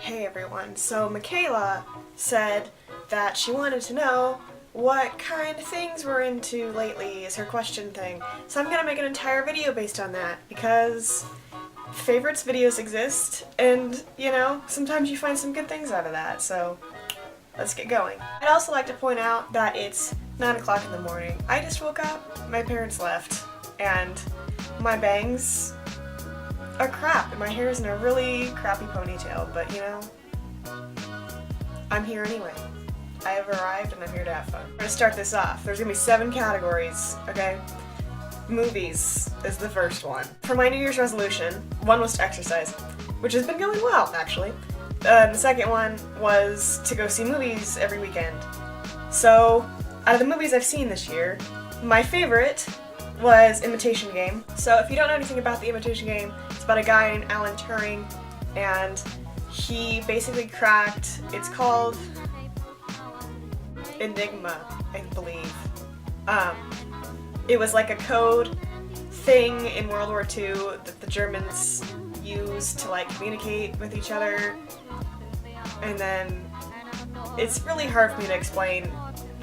Hey everyone, so Michaela said that she wanted to know what kind of things we're into lately is her question thing. So I'm gonna make an entire video based on that because favorites videos exist and, you know, sometimes you find some good things out of that, so let's get going. I'd also like to point out that it's 9 o'clock in the morning. I just woke up, my parents left, and my bangs are crap and my hair is in a really crappy ponytail, but you know, I'm here anyway. I have arrived and I'm here to have fun. I'm gonna start this off. There's gonna be 7 categories, okay? Movies is the first one. For my New Year's resolution, one was to exercise, which has been going well, actually. The second one was to go see movies every weekend. So, out of the movies I've seen this year, my favorite was Imitation Game. So if you don't know anything about the Imitation Game, it's about a guy named Alan Turing, and he basically cracked, it's called Enigma, I believe. It was like a code thing in World War II that the Germans used to like communicate with each other, and then it's really hard for me to explain,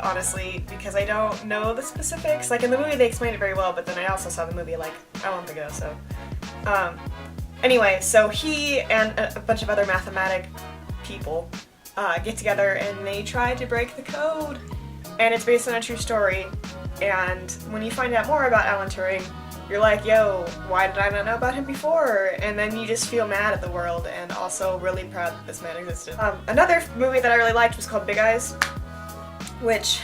honestly, because I don't know the specifics. Like in the movie they explained it very well, but then I also saw the movie like a month ago, so. Anyway, so he and a bunch of other mathematic people get together and they try to break the code. And it's based on a true story, and when you find out more about Alan Turing, you're like, yo, why did I not know about him before? And then you just feel mad at the world and also really proud that this man existed. Another movie that I really liked was called Big Eyes, which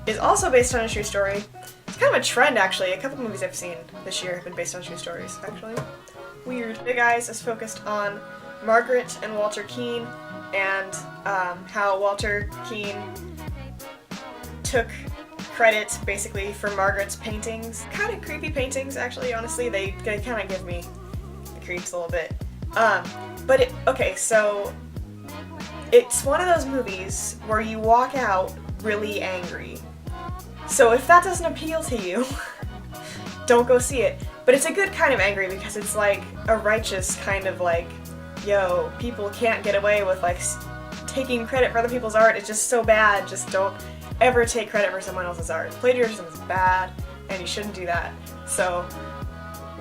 is also based on a true story. It's kind of a trend, actually. A couple movies I've seen this year have been based on true stories, actually. Weird. Big Eyes is focused on Margaret and Walter Keane, and how Walter Keane took credit, basically, for Margaret's paintings. Kind of creepy paintings, actually, honestly. They kind of give me the creeps a little bit. Okay, so it's one of those movies where you walk out really angry. So if that doesn't appeal to you, don't go see it. But it's a good kind of angry because it's like a righteous kind of like, yo, people can't get away with like taking credit for other people's art. It's just so bad. Just don't ever take credit for someone else's art. Plagiarism is bad and you shouldn't do that. So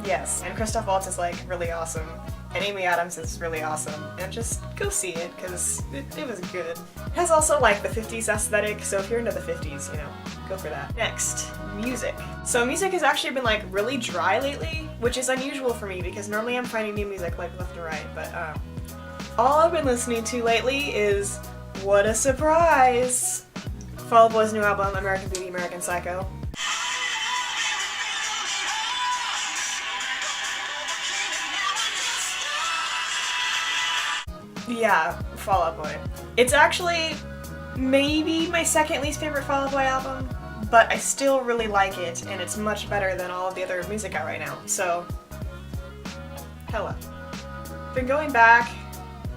yes, and Christoph Waltz is like really awesome. And Amy Adams is really awesome, and just go see it, because it was good. It has also like the 50s aesthetic, so if you're into the 50s, you know, go for that. Next, music. So music has actually been like really dry lately, which is unusual for me, because normally I'm finding new music like left and right, but all I've been listening to lately is What a Surprise! Fall Out Boy's new album, American Beauty, American Psycho. Yeah, Fall Out Boy. It's actually maybe my second least favorite Fall Out Boy album, but I still really like it, and it's much better than all of the other music out right now, so hella. Been going back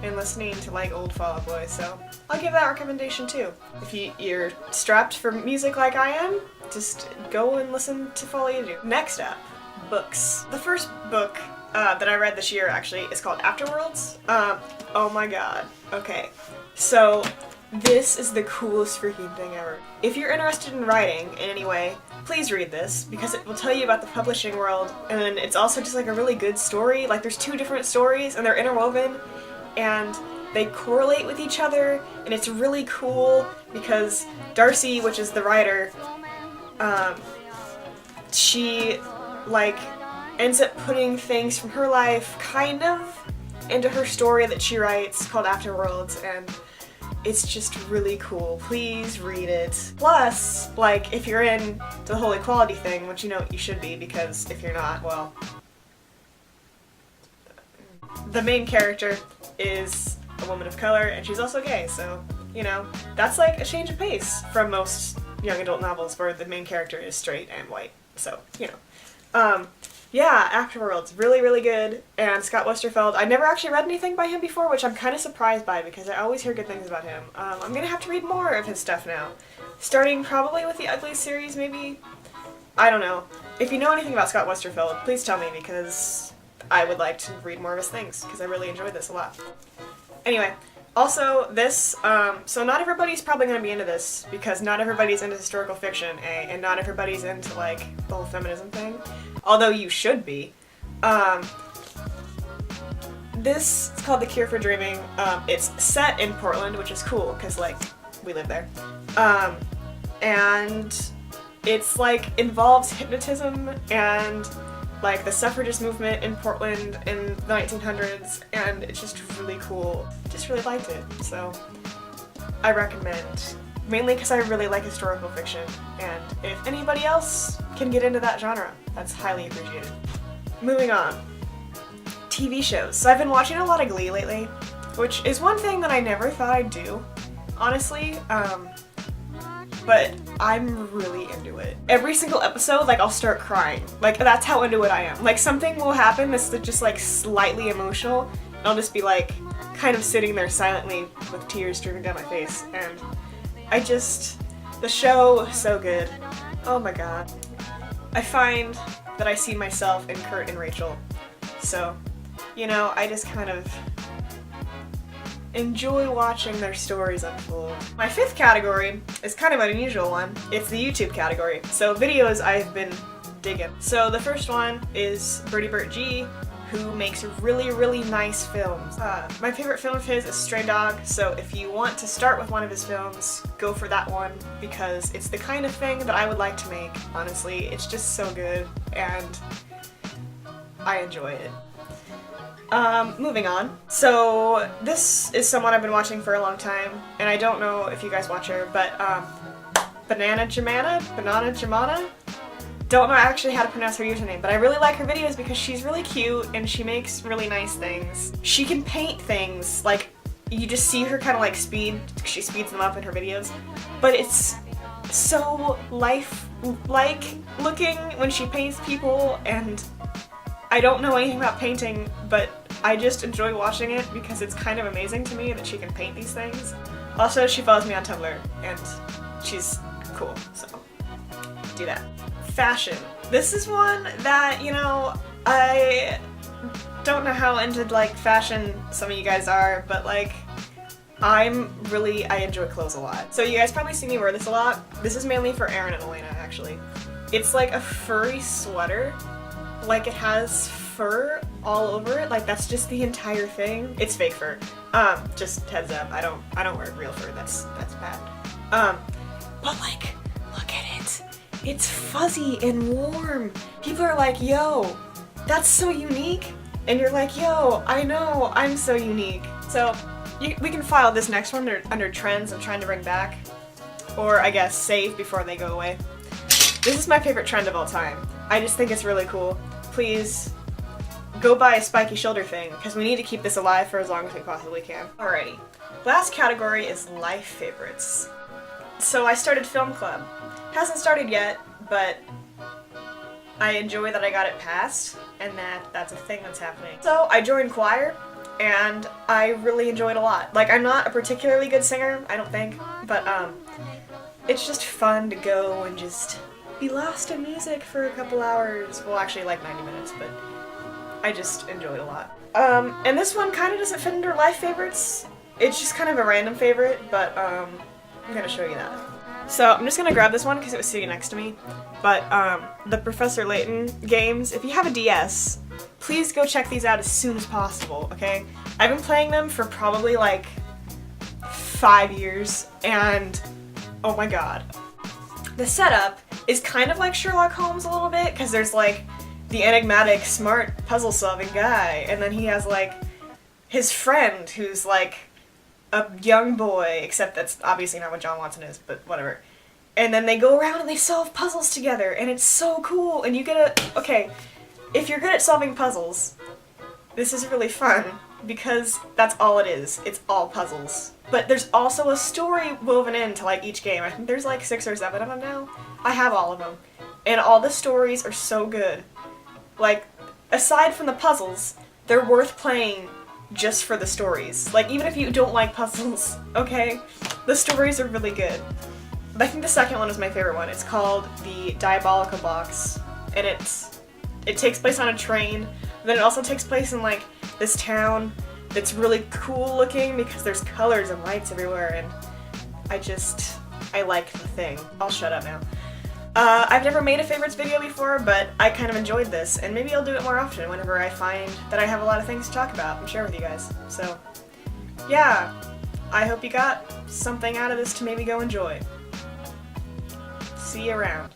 and listening to like old Fall Out Boy, so I'll give that recommendation too. If you're strapped for music like I am, just go and listen to Fall Out Boy. Next up, books. The first book that I read this year actually is called Afterworlds. Oh my god. Okay. So this is the coolest freaking thing ever. If you're interested in writing in any way, please read this, because it will tell you about the publishing world, and it's also just like a really good story. Like there's 2 different stories and they're interwoven and they correlate with each other, and it's really cool because Darcy, which is the writer, she like ends up putting things from her life kind of into her story that she writes called Afterworlds, and it's just really cool. Please read it. Plus, like, if you're in the whole equality thing, which you know you should be, because if you're not, well, the main character is a woman of color and she's also gay, so, you know, that's like a change of pace from most young adult novels where the main character is straight and white, so, you know. Yeah, Afterworlds, really, really good, and Scott Westerfeld. I never actually read anything by him before, which I'm kind of surprised by, because I always hear good things about him. I'm gonna have to read more of his stuff now. Starting probably with the Ugly series, maybe? I don't know. If you know anything about Scott Westerfeld, please tell me, because I would like to read more of his things, because I really enjoyed this a lot. Anyway, Also, this, so not everybody's probably gonna be into this, because not everybody's into historical fiction, A, and not everybody's into, like, the whole feminism thing. Although you should be. This is called The Cure for Dreaming. It's set in Portland, which is cool, because, like, we live there. And it's, like, involves hypnotism and, like, the suffragist movement in Portland in the 1900s, and it's just really cool. Just really liked it, so I recommend. Mainly because I really like historical fiction, and if anybody else can get into that genre, that's highly appreciated. Moving on. TV shows. So I've been watching a lot of Glee lately, which is one thing that I never thought I'd do, honestly, but I'm really into it. Every single episode, like, I'll start crying. Like, that's how into it I am. Like, something will happen that's just, like, slightly emotional, and I'll just be, like, kind of sitting there silently with tears streaming down my face, and the show is so good. Oh my god. I find that I see myself in Kurt and Rachel, so, you know, I just kind of enjoy watching their stories unfold. My fifth category is kind of an unusual one. It's the YouTube category. So videos I've been digging. So the first one is Birdie Bert G, who makes really, really nice films. My favorite film of his is Stray Dog, so if you want to start with one of his films, go for that one, because it's the kind of thing that I would like to make, honestly. It's just so good, and I enjoy it. Moving on. So this is someone I've been watching for a long time, and I don't know if you guys watch her, but Banana Jamana? Don't know actually how to pronounce her username, but I really like her videos because she's really cute and she makes really nice things. She can paint things, like, you just see her kind of like she speeds them up in her videos, but it's so life-like looking when she paints people, and I don't know anything about painting, but I just enjoy watching it because it's kind of amazing to me that she can paint these things. Also, she follows me on Tumblr, and she's cool, so do that. Fashion. This is one that, you know, I don't know how into, like, fashion some of you guys are, but, like, I enjoy clothes a lot. So you guys probably see me wear this a lot. This is mainly for Aaron and Elena, actually. It's like a furry sweater. Like, it has fur all over it. Like, that's just the entire thing. It's fake fur. Just heads up, I don't wear real fur. That's bad. But, like, look at it. It's fuzzy and warm. People are like, yo, that's so unique. And you're like, yo, I know, I'm so unique. So we can file this next one under trends I'm trying to bring back. Or I guess save before they go away. This is my favorite trend of all time. I just think it's really cool. Please go buy a spiky shoulder thing, because we need to keep this alive for as long as we possibly can. Alrighty. Last category is life favorites. So I started film club. Hasn't started yet, but I enjoy that I got it passed, and that's a thing that's happening. So I joined choir, and I really enjoyed it a lot. Like, I'm not a particularly good singer, I don't think, but it's just fun to go and just be lost in music for a couple hours. Well, actually like 90 minutes, but I just enjoy it a lot. And this one kind of doesn't fit under life favorites. It's just kind of a random favorite, but I'm gonna show you that. So I'm just gonna grab this one because it was sitting next to me, but the Professor Layton games, if you have a DS, please go check these out as soon as possible, okay? I've been playing them for probably like 5 years, and oh my god. The setup is kind of like Sherlock Holmes a little bit, because there's like the enigmatic, smart, puzzle-solving guy, and then he has like his friend who's like a young boy, except that's obviously not what John Watson is, but whatever. And then they go around and they solve puzzles together, and it's so cool, and you get okay, if you're good at solving puzzles, this is really fun, because that's all it is. It's all puzzles. But there's also a story woven into like each game. I think there's like 6 or 7 of them now. I have all of them. And all the stories are so good. Like, aside from the puzzles, they're worth playing just for the stories. Like, even if you don't like puzzles, okay? The stories are really good. But I think the second one is my favorite one. It's called the Diabolical Box, and it takes place on a train. Then it also takes place in like this town it's really cool looking because there's colors and lights everywhere, and I like the thing. I'll shut up now. I've never made a favorites video before, but I kind of enjoyed this, and maybe I'll do it more often whenever I find that I have a lot of things to talk about and share with you guys. So, yeah, I hope you got something out of this to maybe go enjoy. See you around.